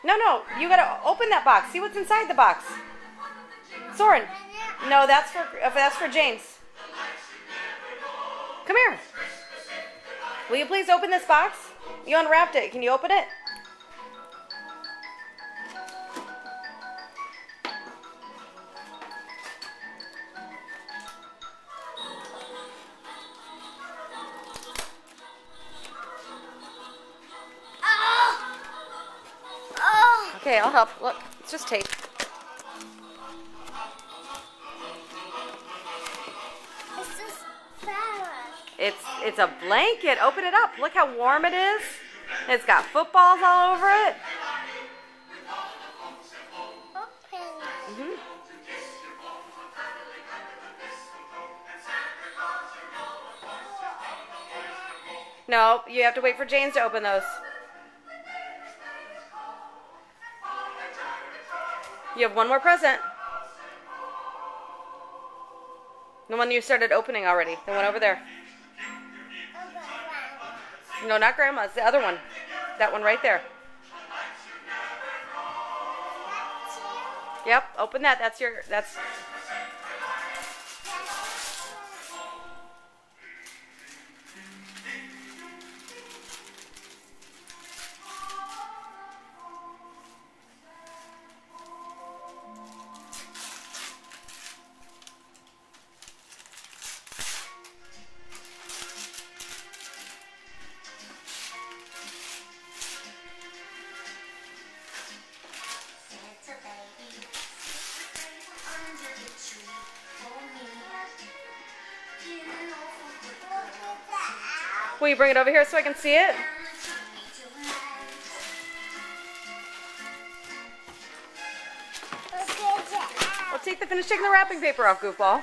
No, you gotta open that box. See what's inside the box. Soren. No, that's for James. Come here. Will you please open this box? You unwrapped it. Can you open it? Okay, I'll help. Look, it's just tape. It's a blanket. Open it up. Look how warm it is. It's got footballs all over it. No, you have to wait for James to open those. You have one more present. The one you started opening already. The one over there. No, not Grandma's. The other one. That one right there. Yep, open that. That's... Will you bring it over here so I can see it? Finish taking the wrapping paper off, Goofball.